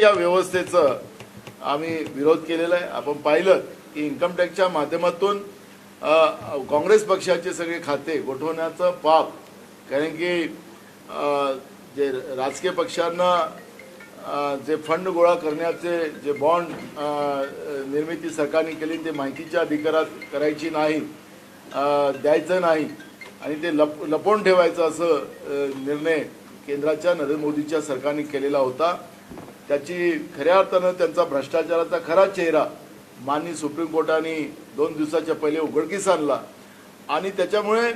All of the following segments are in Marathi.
या व्यवस्थेचं आम्ही विरोध केलेला आहे। आपण पाहिलं की इन्कम टॅक्सच्या माध्यमातून काँग्रेस पक्षाचे सगळे खाते गोठवण्याचं पाप, कारण की जे राजकीय पक्षांना जे फंड गोळा करण्याचे जे बॉन्ड निर्मिती सरकारने केली ते माहितीच्या अधिकारात करायची नाही, द्यायचं नाही आणि ते लपवून ठेवायचं असं निर्णय केंद्राच्या नरेंद्र मोदीच्या सरकारने केलेला होता। त्याची खऱ्या अर्थानं त्यांचा भ्रष्टाचाराचा खरा चेहरा माननीय सुप्रीम कोर्टाने 2 दिवसाच्या पहिले उघडकीस आणला आणि त्याच्यामुळे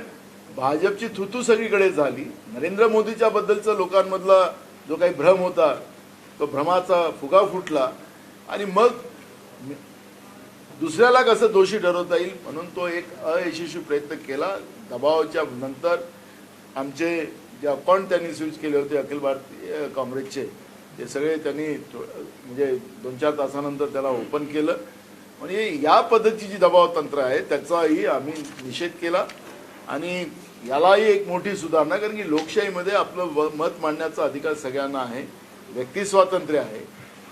भाजपची थुतू सगळीकडे झाली। नरेंद्र मोदीच्या बद्दलचा लोकांमधला जो काही भ्रम होता तो भ्रमाचा फुगा फुटला आणि मग दुसऱ्याला कसं दोषी ठरवता येईल म्हणून तो एक अयशस्वी प्रयत्न केला। दबावाच्या नंतर आमचे जे अकाउंट त्यांनी स्विच केले होते अखिल भारतीय काँग्रेसचे ते सगळे त्यांनी म्हणजे 2-4 तासानंतर त्याला ओपन केलं। म्हणजे या पद्धतीची जी दबाव तंत्र आहे त्याचाही आम्ही निषेध केला आणि यालाही एक मोठी सुधारणा, कारण की लोकशाहीमध्ये आपलं मत मांडण्याचा अधिकार सगळ्यांना आहे, व्यक्ती स्वातंत्र्य आहे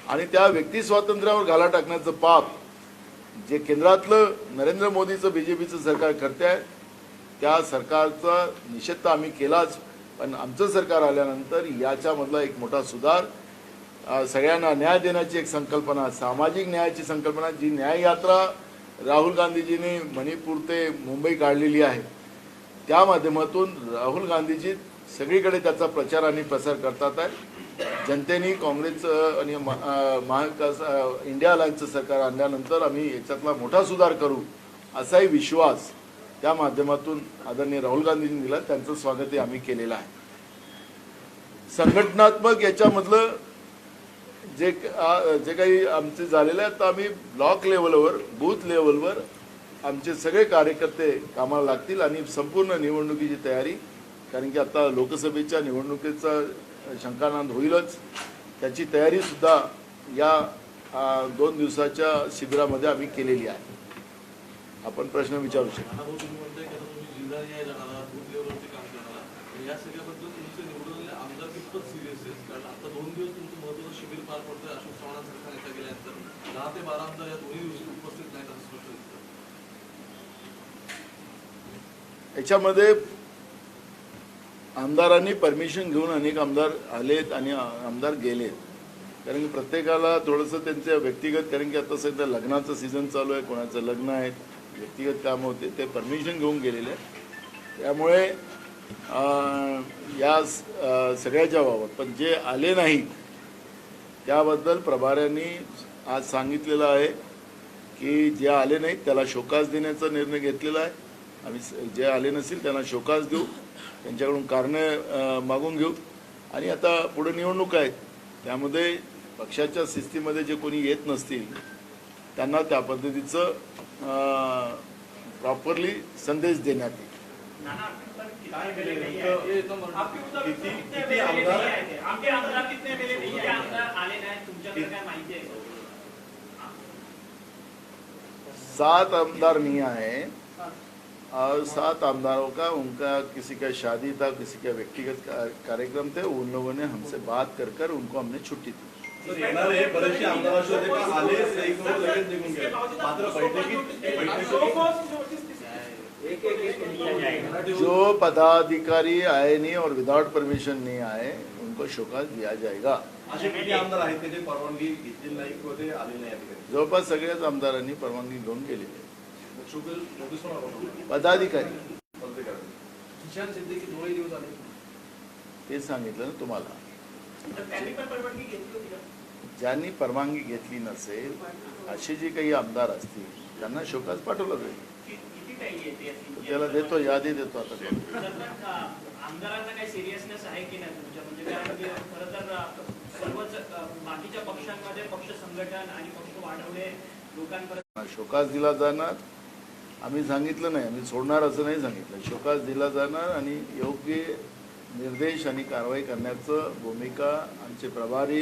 आणि त्या व्यक्ती स्वातंत्र्यावर घाला टाकण्याचं पाप जे केंद्रातलं नरेंद्र मोदीचं बीजेपीचं सरकार करते आहे त्या सरकारचा निषेध तर आम्ही केलाच, पण आमचं सरकार आल्यानंतर याच्यामधला एक मोठा सुधार, सगळ्यांना न्याय देण्याची एक संकल्पना, सामाजिक न्यायाची संकल्पना, जी न्याय यात्रा राहुल गांधीजींनी मणिपूर ते मुंबई काढलेली आहे त्या माध्यमातून राहुल गांधीजी सगळीकडे त्याचा प्रचार आणि प्रसार करतात आहे। जनतेने काँग्रेस आणि महाविकास इंडिया अलायन्सचं सरकार आणल्यानंतर आम्ही याच्यातला मोठा सुधार करू असाही विश्वास त्या माध्यमातून आदरणीय राहुल गांधींनी दिला, त्यांचं स्वागतही आम्ही केलेलं आहे। संघटनात्मक याच्यामधलं जे काही आमचे झालेलं आहे तर आम्ही ब्लॉक लेवलवर बूथ लेवलवर आमचे सगळे कार्यकर्ते कामाला लागतील आणि संपूर्ण निवडणुकीची तयारी, कारण की आता लोकसभेच्या निवडणुकीचा शंकानांद होईलच, त्याची तयारी सुद्धा या 2 दिवसाच्या शिबिरामध्ये आम्ही केलेली आहे। आपण प्रश्न विचारू शकता। याच्यामध्ये आमदारांनी परमिशन घेऊन अनेक आमदार आलेत आणि आमदार गेलेत, कारण की प्रत्येकाला थोडंसं त्यांचं व्यक्तिगत, कारण की आता सध्या लग्नाचं सीझन चालू आहे, कोणाचं लग्न आहे, व्यक्तिगत काम होते, ते परमिशन घेऊन गेलेले आहेत। त्यामुळे या सगळ्याच्या बाबत पण जे आले नाही त्याबद्दल प्रभाऱ्यांनी आज सांगितलेलं आहे की जे आले नाहीत त्याला शोकास देण्याचा निर्णय घेतलेला आहे। आम्ही जे आले नसतील त्यांना शोकास देऊ, त्यांच्याकडून कारणे मागून घेऊ आणि आता पुढे निवडणूक आहेत त्यामध्ये पक्षाच्या शिस्तीमध्ये जे कोणी येत नसतील त्यांना त्या पद्धतीचं प्रॉपरली संदेश देण्यात येईल। सात आमदार नहीं आए और 7 आमदारों का उनका किसी का शादी था, किसी का व्यक्तिगत कार्यक्रम थे, उन लोगों ने हमसे बात कर उनको हमने छुट्टी दी। जो पदाधिकारी आए नहीं और विदाउट परमिशन नहीं आए उनको शोकास दिया जाएगा। जवळपास सगळ्याच आमदारांनी परवानगी घेऊन गेलेली पदाधिकारी ते सांगितलं ना तुम्हाला, ज्यांनी परवानगी घेतली नसेल असे जे काही आमदार असतील त्यांना शोकास पाठवलं जाईल। त्याला देतो, यादी देतो आता। आमदारांना काही सिरियसनेस आहे की नाही तुमच्या, म्हणजे खरं तर सर्वच बाकीच्या पक्षांमध्ये पक्ष संघटन आणि पक्ष वाढवणे लोकांपर्यंत शोकास दिला जाणार, आम्ही सांगितलं नाही, आम्ही सोडणार असं नाही सांगितलं, शोकास दिला जाणार आणि योग्य निर्देश आणि कारवाई करण्याचं भूमिका आमचे प्रभारी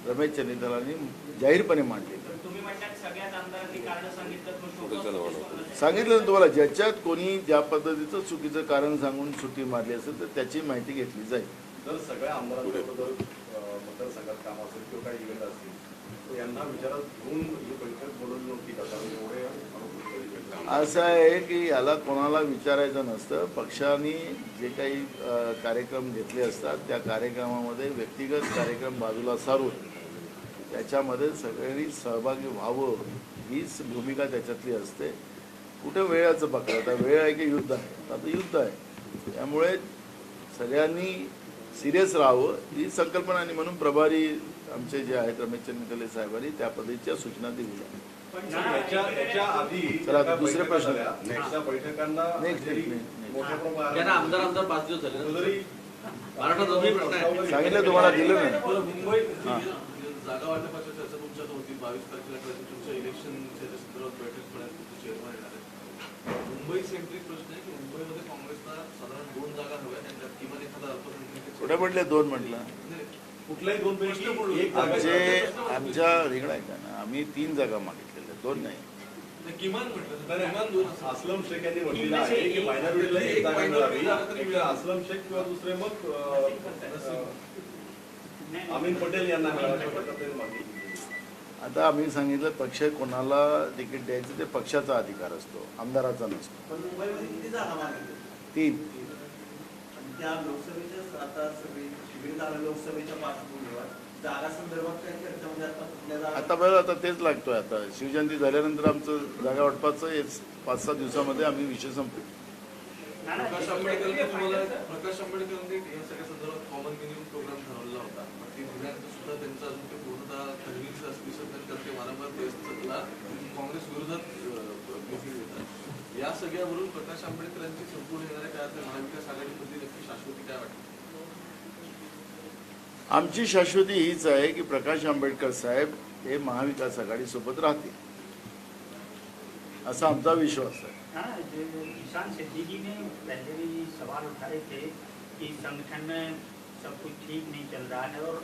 रमेश चन्नीतालांनी जाहीरपणे मांडली। तुम्ही म्हणतात सगळ्याच आमदारांनी कारण सांगितलं तुम्हाला, ज्याच्यात कोणी ज्या पद्धतीचं चुकीचं कारण सांगून सुट्टी मारली असेल तर त्याची माहिती घेतली जाईल। जर सगळ्या आमदारांबरोबर मतदारसंघात काम असेल किंवा काही इव्हेंट असतील तर यांना विचारात घेऊन ही बैठक बोलवली नव्हती का? कारण एवढे असं आहे की याला कोणाला विचारायचं नसतं. पक्षाने जे काही कार्यक्रम घेतले असतात त्या कार्यक्रमामध्ये व्यक्तिगत कार्यक्रम बाजूला सारून त्याच्यामध्ये सगळ्यांनी सहभागी व्हावं हीच भूमिका त्याच्यातली असते. कुठे वेळाचं बघा, आता वेळ आहे की युद्ध आहे? आता युद्ध आहे. त्यामुळे सगळ्यांनी सिरियस राहावं ही संकल्पना. आणि म्हणून प्रभारी आमचे जे आहेत रमेशचंद्र निकले साहेबांनी त्या पद्धतीच्या सूचना दिल्या. याच्या आधी चला, दुसरे प्रश्न. नेक्स्टच्या बैठकांना नेक्स्ट मोठ्या प्रमाणात आमदार 5 दिवस झाले जरी मराठा दोन्ही प्रश्न आहे. सांगितलं तुम्हाला, दिलं नाही. मुंबई जागा वाटपाच्या चर्चा तुमच्यात होती. 22 तारखेला तुमच्या इलेक्शनच्या संदर्भात बैठक चेअरमन येणार आहे. मुंबई सेंट्रिक प्रश्न आहे की मुंबईमध्ये काँग्रेसला साधारण 2 जागा हव्या आणि त्यात किमान एखादा अल्पसंख्याक कुठे म्हटले 2 म्हटलं? कुठल्याही 2 पैकी एक आमच्या रिंगण आहे का ना, आम्ही 3 जागा मागितलेल्या, 2 नाही. किमान म्हटलं किमान 2 असलम शेख यांनी म्हटलेलं आहे की मायनॉरिटीला एक जागा मिळावी. असलम शेख किंवा दुसरे मग अमीन पटेल यांना मिळावं. आता आम्ही सांगितलं पक्ष कोणाला तिकीट द्यायचं ते पक्षाचा अधिकार असतो, आमदाराचा नसतो. पण मुंबईमध्ये किती जागा मागितली? 3. आणि त्या लोकसभेच्या आता सगळी शिबिर झालं लोकसभेच्या पार्श्वभूमीवर जागा संदर्भात काय चर्चा म्हणजे आता कुठल्या जागा? आता बघा, आता तेच लागतोय. आता शिवजयंती झाल्यानंतर आमचं जागा वाटपाचं 5-6 दिवसामध्ये आम्ही विषय संपू. प्रकाश आंबेडकरांनी या सगळ्या संदर्भात कॉमन मिनिमम प्रोग्राम ठरवला होता. ते दिल्यानंतर सुद्धा त्यांचा अजून ते पूर्णतः खंडणीचं दिसत नाही. कारण ते वारंवार तेच काँग्रेस विरोधात मिटिंग होतात. या सगळ्यावरून प्रकाश आंबेडकरांची संपूर्ण येणाऱ्या काळातल्या महाविकास आघाडीमध्ये नक्की शाश्वती काय वाटते? आमची शाश्वती हीच आहे की प्रकाश आंबेडकर साहेब हे महाविकास आघाडी सोबत राहतील असा आमचा विश्वास आहे. हाँ, जो किसान सिद्धि जी ने पहले भी सवाल उठाए थे कि संगठन में सब कुछ ठीक नहीं चल रहा है और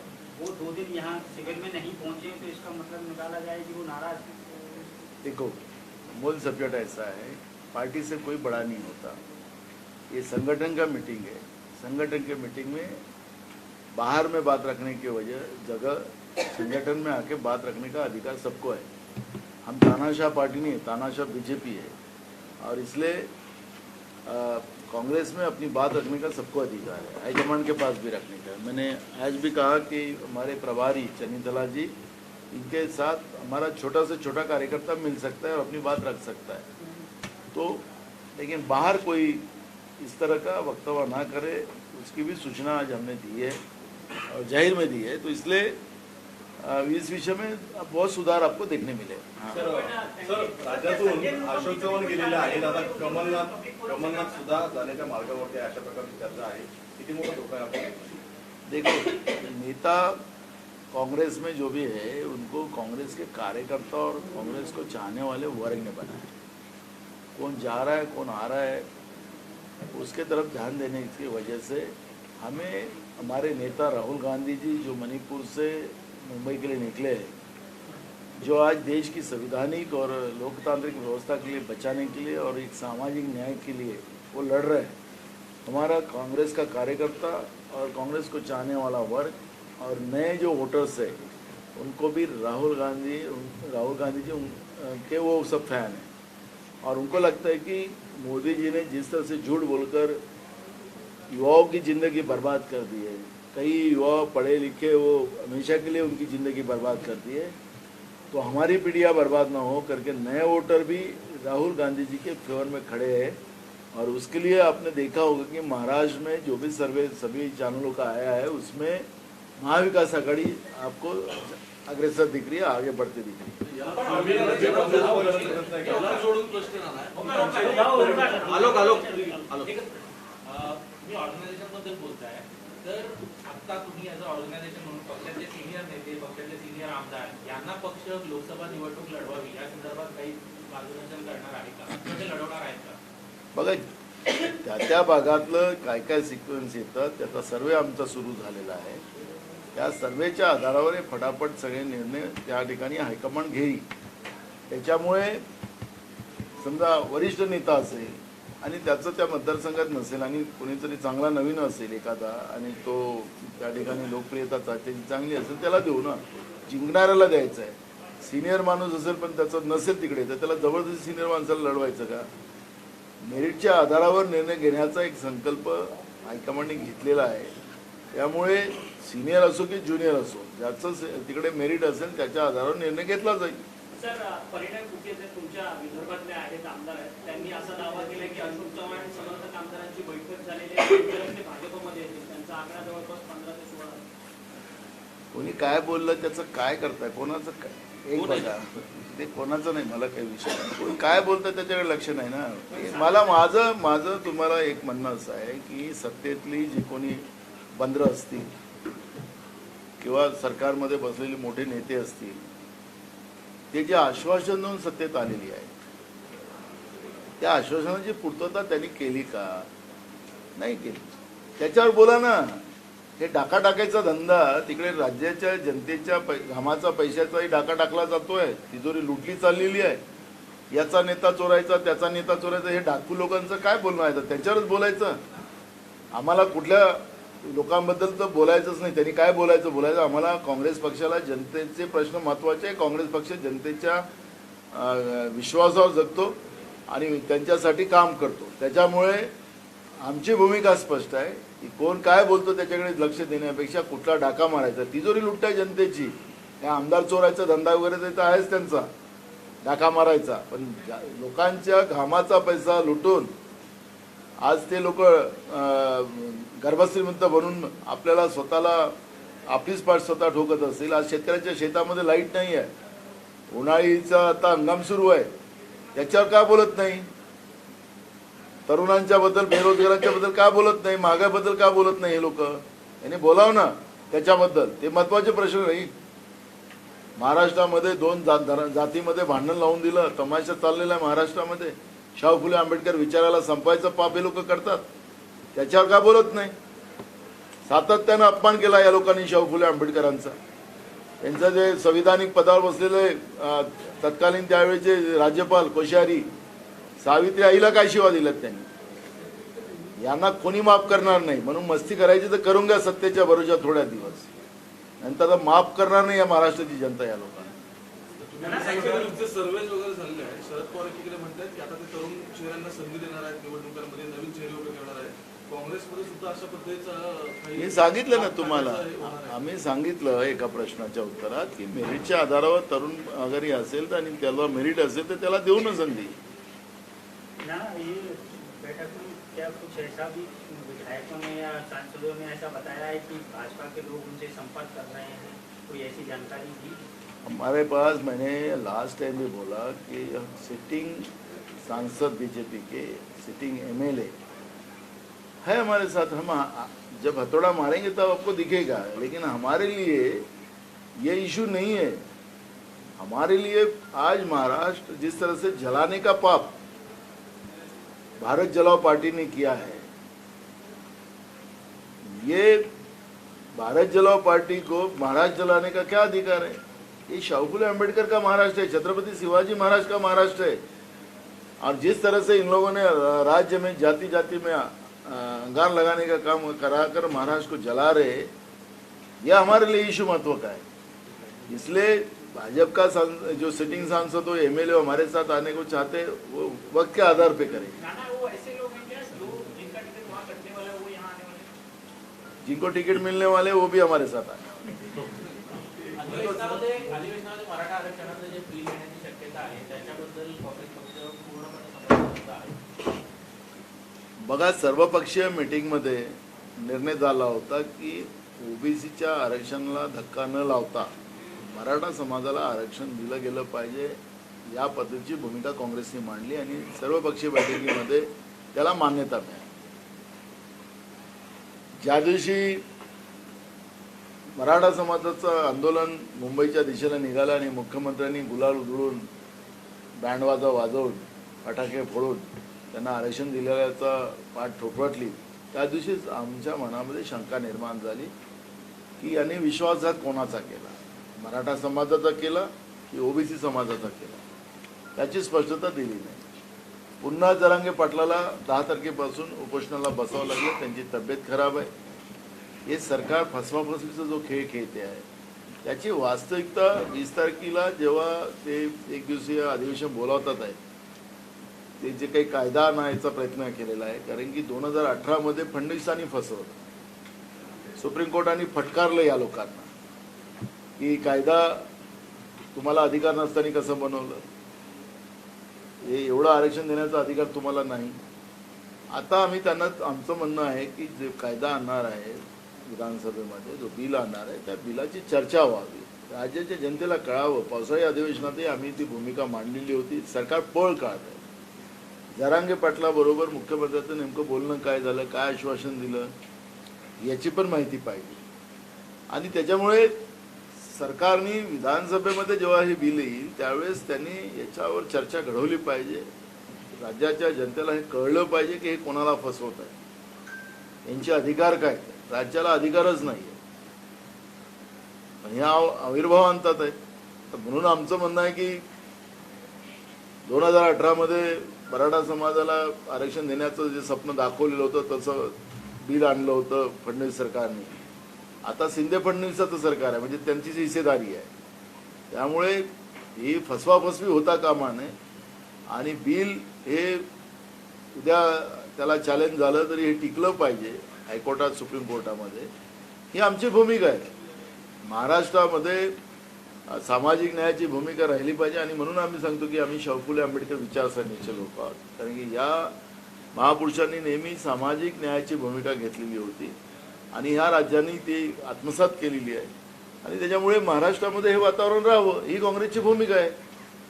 वो 2 दिन यहाँ शिविर में नहीं पहुँचे तो इसका मतलब निकाला जाए कि वो नाराज है। देखो, मूल सब्जेक्ट ऐसा है, पार्टी से कोई बड़ा नहीं होता. ये संगठन का मीटिंग है. संगठन के मीटिंग में बाहर में बात रखने की जगह संगठन में आके बात रखने का अधिकार सबको है. हम तानाशाह पार्टी नहीं है, तानाशाह बीजेपी है. और इसलिए कांग्रेस में अपनी बात रखने का सबको अधिकार है, हाईकमान के पास भी रखने का. मैंने आज भी कहा कि हमारे प्रभारी चन्नीतला जी, इनके साथ हमारा छोटा से छोटा कार्यकर्ता मिल सकता है और अपनी बात रख सकता है. तो लेकिन बाहर कोई इस तरह का वक्तव्य ना करे, उसकी भी सूचना आज हमने दी है और जाहिर में दी है. तो इसलिए इस विषय में बहुत सुधार आपको देखने मिलेगा. सर, राज्यातून अशोक चव्हाण गेलेले आहेत. आता कमलनाथ सुद्धा जाण्याच्या मार्गावरती अशा प्रकारची चर्चा आहे. किती मोठा धोका आहे आपण? देखो, नेता कांग्रेस में जो भी है उनको कांग्रेस के कार्यकर्ता और कांग्रेस को चाहने वाले वर्ग ने बनाया. कौन जा रहा है कौन आ रहा है उसके तरफ ध्यान देने की वजह से हमें हमारे नेता राहुल गांधी जी जो मणिपुर से मुंबई के लिए निकले, जो आज देश की संवैधानिक और लोकतांत्रिक व्यवस्था के लिए बचाने के लिए और एक सामाजिक न्याय के लिए वो लड़ रहे हैं. हमारा कांग्रेस का कार्यकर्ता और कांग्रेस को चाहने वाला वर्ग और नए जो वोटर्स है उनको भी राहुल गांधी जी के वो सब फैन हैं. और उनको लगता है कि मोदी जी ने जिस तरह से झूठ बोलकर युवाओं की ज़िंदगी बर्बाद कर दी है, कई युवा पढ़े लिखे वो हमेशा के लिए उनकी ज़िंदगी बर्बाद कर दी है, तो हमारी पीढ़ियाँ बर्बाद ना हो करके नए वोटर भी राहुल गांधी जी के फेवर में खड़े हैं. और उसके लिए आपने देखा होगा कि महाराष्ट्र में जो भी सर्वे सभी चैनलों का आया है उसमें महाविकास आघाड़ी आपको अग्रेसर दिख रही है, आगे बढ़ती दिख रही है. तुम्ही ऑर्गनायझेशन बद्दल बोलताय, तर आता तुम्ही ॲज अ ऑर्गनायझेशन म्हणून पक्षाचे सिनियर नेते, पक्षाचे सिनियर आमदार यांना पक्ष लोकसभा निवडणूक लढवावी या संदर्भात काही मार्गदर्शन करणार आहे का, म्हणजे लढवणार आहेत का? बघा, त्या भागातलं काय काय सिक्वेन्स येतात त्याचा सर्वे आमचा सुरू झालेला आहे. त्या सर्वेच्या आधारावर हे फटाफट सगळे निर्णय त्या ठिकाणी हायकमांड घेईल. त्याच्यामुळे समजा वरिष्ठ नेता असेल आणि त्याचं त्या मतदारसंघात नसेल आणि कोणीतरी चांगला नवीन असेल एखादा आणि तो त्या ठिकाणी लोकप्रियता त्याची चांगली असेल त्याला देऊ ना, जिंकणाऱ्याला द्यायचं आहे. सिनियर माणूस असेल पण त्याचं नसेल तिकडे तर त्याला जबरदस्ती सिनियर माणसाला लढवायचं का? मेरिटच्या आधारावर निर्णय घेण्याचा एक संकल्प हायकमांडने घेतलेला आहे. त्यामुळे सिनियर असो की ज्युनियर असो ज्याचं तिकडे मेरिट असेल त्याच्या आधारावर निर्णय घेतला जाईल. सर, परिणाम कुठे जे तुमच्या विदर्भातले आहेत आमदार आहेत त्यांनी असा दावा केला की अशोक चव्हाण आणि समर्थक आमदारांची बैठक झालेली आहे, ते भाजपमध्ये येतील, त्यांचा आकडा जवळपास 15 ते 16 आहे. कोणी काय बोललं त्याचं काय करताय, कोणाचं काय, एक बघा ते कोणाचं नाही, मला काही विषय नाही. कोणी काय बोलतं त्याच्याकडे लक्ष नाही ना. मला माझं तुम्हाला एक म्हणणं असं आहे की सत्तेतली जी कोणी बंदरं असतील किंवा सरकारमध्ये बसलेले मोठे नेते असतील ते जे आश्वासन देऊन सत्तेत आलेली आहे त्या आश्वासनाची पूर्तता त्यांनी केली का? नाही केली. त्याच्यावर बोला ना. हे डाका टाकायचा धंदा तिकडे राज्याच्या जनतेच्या घामाचा पैशाचाही डाका टाकला जातोय, तिजोरी लुटली चाललेली आहे. याचा नेता चोरायचा त्याचा नेता चोरायचा, हे डाकू लोकांचं काय बोलणं आहे? त्याच्यावरच बोलायचं. आम्हाला कुठल्या लोकांबद्दल तर बोलायचंच नाही. त्यांनी काय बोलायचं. आम्हाला काँग्रेस पक्षाला जनतेचे प्रश्न महत्त्वाचे आहे. काँग्रेस पक्ष जनतेच्या विश्वासावर जगतो आणि त्यांच्यासाठी काम करतो. त्याच्यामुळे आमची भूमिका स्पष्ट आहे की कोण काय बोलतो त्याच्याकडे लक्ष देण्यापेक्षा कुठला डाका मारायचा, तिजोरी लुटताय जनतेची. त्या आमदार चोरायचा धंदा वगैरे तर आहेच त्यांचा, डाका मारायचा. पण लोकांच्या घामाचा पैसा लुटून आज ते लोक गर्भश्रीमंत बनून आपल्याला स्वतःला आपलीच पाठ स्वतः ठोकत असतील. आज शेतकऱ्याच्या शेतामध्ये लाईट नाही आहे, उन्हाळीचा आता हंगाम सुरू आहे, त्याच्यावर का बोलत नाही? तरुणांच्या बद्दल, बेरोजगारांच्या बद्दल का बोलत नाही? महागाईबद्दल का बोलत नाही? हे लोक यांनी बोलाव ना त्याच्याबद्दल. ते महत्वाचे प्रश्न नाही. महाराष्ट्रामध्ये 2 जातीमध्ये भांडण लावून दिलं, तमाशा चाललेला आहे महाराष्ट्रामध्ये. शाहू फुले आंबेडकर विचाराला संपवायचं पाप हे लोक करतात, त्याच्यावर का बोलत नाही? सातत्यानं अपमान केला या लोकांनी शाहू फुले आंबेडकरांचा. त्यांचं जे संविधानिक पदावर बसलेले तत्कालीन त्यावेळेचे राज्यपाल कोश्यारी, सावित्री आईला काय शिवा दिल्यात त्यांनी? यांना कोणी माफ करणार नाही. म्हणून मस्ती करायची तर करून घ्या सत्तेच्या भरोशा थोड्या दिवस, नंतर माफ करणार नाही या महाराष्ट्राची जनता या लोकांना. सर्वेज वगैरे झालेले आहे. शरद पवार एकीकडे म्हणतात की आता ते तरुण चेहऱ्यांना संधी देणार आहेत, निवडणुकांमध्ये नवीन चेहरे उभे करणार आहेत. काँग्रेसमध्ये सुद्धा अशा पद्धतीचा मी सांगितलं ना तुम्हाला, आम्ही सांगितलं एका प्रश्नाच्या उत्तरात की मेरिटच्या आधारावर तरुण अगर असेल तर आणि त्याला मेरिट असेल तर त्याला देऊ ना संधी. ना ये बैठक में क्या कुछ ऐसा भी विधायकों ने या सांसदों ने ऐसा बताया है कि भाजपा के लोग उनसे संपर्क कर रहे हैं, कोई ऐसी जानकारी दी? हमारे पास, मैंने लास्ट टाइम भी बोला कि सिटिंग सांसद बीजेपी के, सिटिंग एमएलए है हमारे साथ. हम जब हथौड़ा मारेंगे तब आपको दिखेगा. लेकिन हमारे लिए ये इशू नहीं है. हमारे लिए आज महाराष्ट्र जिस तरह से जलाने का पाप भारत जलाओ पार्टी ने किया है, ये भारत जलाओ पार्टी को महाराष्ट्र जलाने का क्या अधिकार है? ये शाहू फुले अम्बेडकर का महाराष्ट्र है, छत्रपति शिवाजी महाराज का महाराष्ट्र है. और जिस तरह से इन लोगों ने राज्य में जाति जाति में अंगार लगाने का काम कराकर महाराष्ट्र को जला रहे, यह हमारे लिए इशू महत्व का है. इसलिए भाजपा का जो सिटिंग सांसद हो, एमएलए हमारे साथ आने को चाहते हैं, वो वक्त के आधार पे करें. वो ऐसे लोग हैं क्या जो जिनका टिकट वहाँ कटने वाला है वो यहाँ आने वाले? जिनको टिकट मिलने वाले वो भी हमारे साथ आए. अधिवेशनामध्ये मराठा आरक्षणाचं जे बिल येण्याची शक्यता आहे त्याच्याबद्दल काँग्रेस पक्ष पूर्णपणे समर्थन आहे. बघा, सर्वपक्षीय मीटिंगमध्ये निर्णय झाला होता की ओबीसीच्या आरक्षणाला धक्का न लावता मराठा समाजाला आरक्षण दिलं गेलं पाहिजे, या पद्धतीची भूमिका काँग्रेसने मांडली आणि सर्वपक्षीय बैठकीमध्ये त्याला मान्यता मिळाली. ज्या दिवशी मराठा समाजाचं आंदोलन मुंबईच्या दिशेला निघालं आणि मुख्यमंत्र्यांनी गुलाल उधळून, बँडवाजा वाजवून, फटाके फोडून त्यांना आरक्षण दिलेल्याचा पाठ ठोठवटली, त्या दिवशीच आमच्या मनामध्ये शंका निर्माण झाली की यांनी विश्वासघात कोणाचा केला, मराठा समाजाचा केला की ओबीसी समाजाचा केला. त्याची स्पष्टता दिली नाही. पुन्हा जरांगे पाटलाला 10 तारखेपासून उपोषणाला बसावं लागलं, त्यांची तब्येत खराब आहे. हे सरकार फसवाफसवीचा जो खेळ खेळते आहे त्याची वास्तविकता 20 तारखेला जेव्हा ते एक दिवसीय अधिवेशन बोलावतात आहे ते जे काही कायदा आणायचा प्रयत्न केलेला आहे, कारण की 2018 मध्ये फडणवीसांनी फसवलं. सुप्रीम कोर्टाने फटकारलं या लोकांना की कायदा तुम्हाला अधिकार नसताना कसं बनवलं, हे एवढं आरक्षण देण्याचा अधिकार तुम्हाला नाही. आता आम्ही त्यांना आमचं म्हणणं आहे की जे कायदा आणणार आहे विधानसभेमध्ये, जो बिल आणणार आहे त्या बिलाची चर्चा व्हावी, राज्याच्या जनतेला कळावं. पावसाळी अधिवेशनातही आम्ही ती भूमिका मांडलेली होती. सरकार पळ काढत आहे. जरांगे पाटलाबरोबर मुख्यमंत्र्यांचं नेमकं बोलणं काय झालं, काय आश्वासन दिलं याची पण माहिती पाहिजे. आणि त्याच्यामुळे सरकारने विधानसभेमध्ये जेव्हा हे बिल येईल त्यावेळेस त्यांनी याच्यावर चर्चा घडवली पाहिजे. राज्याच्या जनतेला हे कळलं पाहिजे की हे कोणाला फसवत आहे, यांचे अधिकार काय. राज्याला अधिकारच नाही आहे, पण ह्या आविर्भाव आणतात आहे. तर म्हणून आमचं म्हणणं आहे की 2018 मध्ये मराठा समाजाला आरक्षण देण्याचं जे स्वप्न दाखवलेलं होतं तसं बिल आणलं होतं फडणवीस सरकारने. आता शिंदे फडणवीसाचं सरकार आहे, म्हणजे त्यांची जी हिस्सेदारी आहे. त्यामुळे ही फसवाफसवी होता कामा नये. आणि बिल हे उद्या त्याला चॅलेंज झालं तरी हे टिकलं पाहिजे हायकोर्टात, सुप्रीम कोर्टामध्ये. ही आमची भूमिका आहे. महाराष्ट्रामध्ये सामाजिक न्यायाची भूमिका राहिली पाहिजे. आणि म्हणून आम्ही सांगतो की आम्ही शाहू फुले आंबेडकर विचारसरणीचे लोक आहोत, कारण की या महापुरुषांनी नेहमी सामाजिक न्यायाची भूमिका घेतलेली होती आणि ह्या राज्यांनी ती आत्मसात केलेली आहे. आणि त्याच्यामुळे महाराष्ट्रामध्ये हे वातावरण राहावं ही काँग्रेसची भूमिका आहे.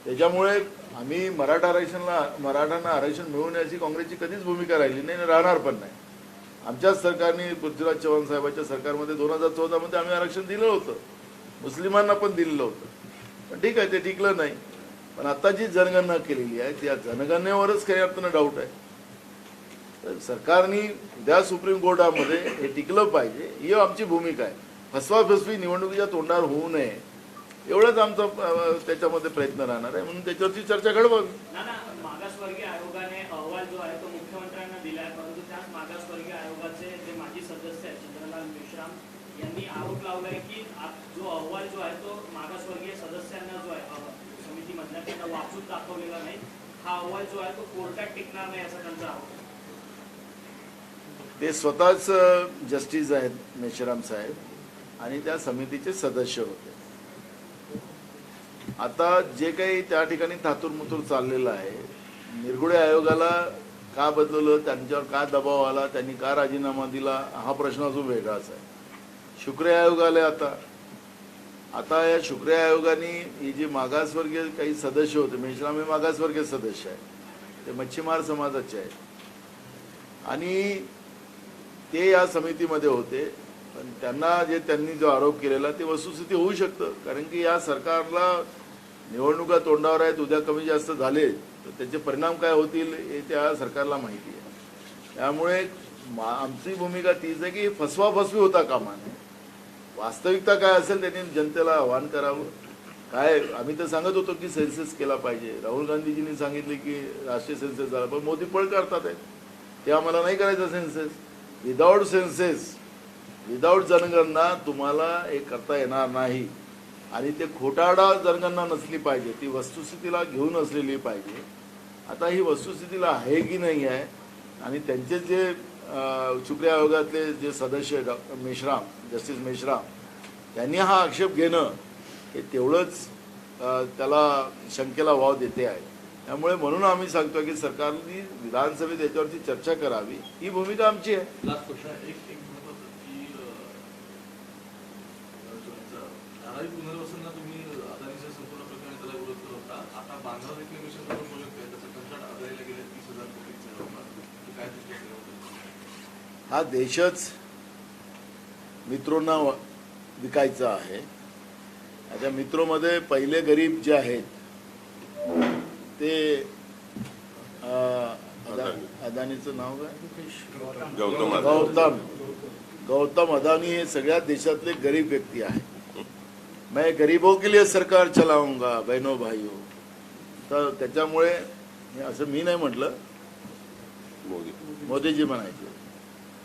त्याच्यामुळे आम्ही मराठ्यांना आरक्षण मिळवण्याची काँग्रेसची कधीच भूमिका राहिली नाही, राहणार पण नाही. आमच्याच सरकारने पृथ्वीराज चव्हाण साहेबांच्या सरकारमध्ये 2014 मध्ये आम्ही आरक्षण दिलं होतं, मुस्लिमांना पण दिलेलं होतं. पण ठीक आहे, ते टिकलं नाही. पण आता जी जनगणना केलेली आहे त्या जनगणनेवरच काही अर्थानं डाऊट आहे. तर सरकारने उद्या सुप्रीम कोर्टामध्ये हे टिकलं पाहिजे ही आमची भूमिका आहे. फसवाफसवी निवडणुकीच्या तोंडावर होऊ नये एवढंच आमचा त्याच्यामध्ये प्रयत्न राहणार आहे. म्हणून त्याच्यावरची चर्चा घडवावी. मागासवर्गीय आयोगाने अहवाल जो आहे तो मुख्यमंत्र्यांना दिला आहे, परंतु त्याच मागासवर्गीय आयोगाचे जे माजी सदस्य आहेत चंद्रलाल मेश्राम यांनी आरोप लावलाय की जो अहवाल जो आहे तो मागासवर्गीय सदस्यांना जो आहे समितीमधल्या त्यांना वाचून दाखवलेला नाही. हा अहवाल जो आहे तो कोर्टात टिकणार नाही असा त्यांचा आरोप. ते स्वतःच जस्टिस आहेत मेश्राम साहेब आणि त्या समितीचे सदस्य होते. आता जे काही त्या ठिकाणी थातूरमुतूर चाललेलं आहे, निरगुडे आयोगाला का बदलवलं, त्यांच्यावर का दबाव आला, त्यांनी का राजीनामा दिला, हा प्रश्न अजून वेगळाच आहे. शुक्रे आयोग आले आता या शुक्रे आयोगाने ही जी मागासवर्गीय काही सदस्य होते, मेश्राम हे मागासवर्गीय सदस्य आहेत, ते मच्छीमार समाजाचे आहेत आणि ते या समितीमध्ये होते. पण त्यांनी जो आरोप केलेला ते वस्तुस्थिती होऊ शकतं, कारण की या सरकारला निवडणुका तोंडावर आहेत. उद्या कमी जास्त झाले तर त्याचे परिणाम काय होतील हे त्या सरकारला माहिती आहे. त्यामुळे आमची भूमिका तीच आहे की फसवाफसवी होता कामा नये. वास्तविकता काय असेल त्यांनी जनतेला आवाहन करावं. काय आम्ही तर सांगत होतो की सेन्सेस केला पाहिजे. राहुल गांधीजींनी सांगितले की राष्ट्रीय सेन्सेस झाला, पण मोदी पळ काढतात आहेत. ते आम्हाला नाही करायचं सेन्सेस. विदाऊट सेन्सेस, विदाऊट जनगणना तुम्हाला हे करता येणार नाही. आणि ते खोटारडा जनगणना नसली पाहिजे, ती वस्तुस्थितीला घेऊन असलेली पाहिजे. आता ही वस्तुस्थितीला आहे की नाही आहे. आणि त्यांचे जे शुक्रे आयोगातले जे सदस्य मेश्राम, जस्टिस मेश्राम, त्यांनी हा आक्षेप घेणं हे तेवढंच त्याला शंकेला वाव देते आहे. त्यामुळे म्हणून आम्ही सांगतो की सरकारने विधानसभेत याच्यावरची चर्चा करावी ही भूमिका आमची आहे. लास्ट क्वेश्चन एक महत्त्वाचं की धारावी पुनर्वसनला तुम्ही अदानीच्या संपूर्ण प्रकरणी त्याला विरोध करत होता. आता बांधव रेक्लेमेशन प्रोजेक्ट आहे त्याचं कंत्राट अदानीला गेले 30,000 कोटीचे. काय हा देशच मित्रोंना विकायचा आहे. आता मित्रोमध्ये पहिले गरीब जे आहेत ते अदानीचं नाव काय, गौतम अदानी हे सगळ्या देशातले गरीब व्यक्ती आहेत. मैं गरीबों के लिए सरकार चलाऊंगा बहनों भाइयों. तर त्याच्यामुळे हे असं मी नाही म्हटलं, मोदीजी म्हणायचे.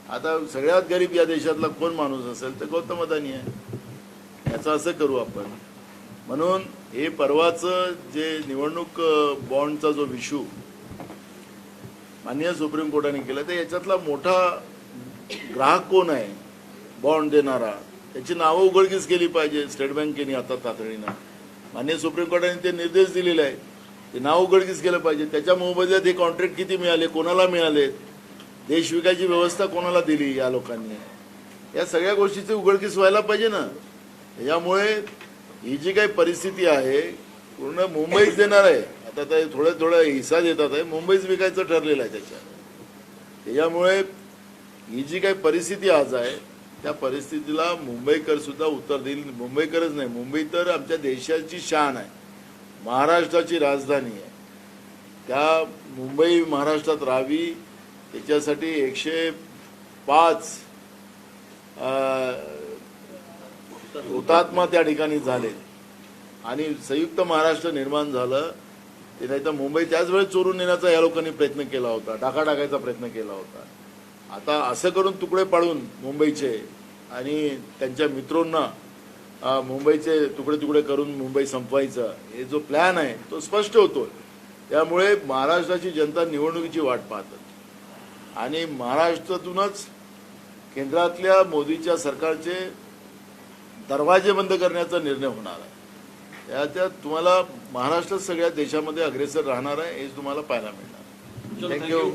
आता सगळ्यात गरीब या देशातला कोण माणूस असेल तर गौतम अदानी आहे. याचं असं करू आपण. म्हणून हे परवाचं जे निवडणूक बॉन्डचा जो इश्यू माननीय सुप्रीम कोर्टाने केला, तर याच्यातला मोठा ग्राहक कोण आहे बॉन्ड देणारा, त्याची नावं उघडकीस केली पाहिजे स्टेट बँकेने आता तातडीनं. माननीय सुप्रीम कोर्टाने ते निर्देश दिलेले आहे, ते नाव उघडकीस केलं पाहिजे. त्याच्या मोबदल्यात हे कॉन्ट्रॅक्ट किती मिळाले, कोणाला मिळाले, देश विकायची व्यवस्था कोणाला दिली या लोकांनी, या सगळ्या गोष्टीची उघडकीस व्हायला पाहिजे ना. त्याच्यामुळे ही जी काही परिस्थिती आहे पूर्ण मुंबईच देणार आहे. आता ते थोडं हिस्सा देतात आहे, मुंबईच विकायचं ठरलेलं आहे त्याच्यामुळे ही जी काही परिस्थिती आज आहे त्या परिस्थितीला मुंबईकर सुद्धा उत्तर देईल. मुंबईकरच नाही, मुंबई तर आमच्या देशाची शान आहे, महाराष्ट्राची राजधानी आहे. त्या मुंबई महाराष्ट्रात राहावी त्याच्यासाठी 105 हुतात्मा त्या ठिकाणी झाले आणि संयुक्त महाराष्ट्र निर्माण झालं. ते नाही तर मुंबई त्याच वेळेस चोरून नेण्याचा या लोकांनी प्रयत्न केला होता, टाका टाकायचा प्रयत्न केला होता. आता असं करून तुकडे पाडून मुंबईचे आणि त्यांच्या मित्रांना मुंबईचे तुकडे तुकडे करून मुंबई संपवायचा हे जो प्लॅन आहे तो स्पष्ट होतो. त्यामुळे महाराष्ट्राची जनता निवडणुकीची वाट पाहतात आणि महाराष्ट्रातूनच केंद्रातल्या मोदीच्या सरकारचे दरवाजे बंद करण्याचा निर्णय होणार आहे. त्याच्यात तुम्हाला महाराष्ट्र सगळ्या देशामध्ये अग्रेसर राहणार आहे हे तुम्हाला पाहायला मिळणार. थँक्यू.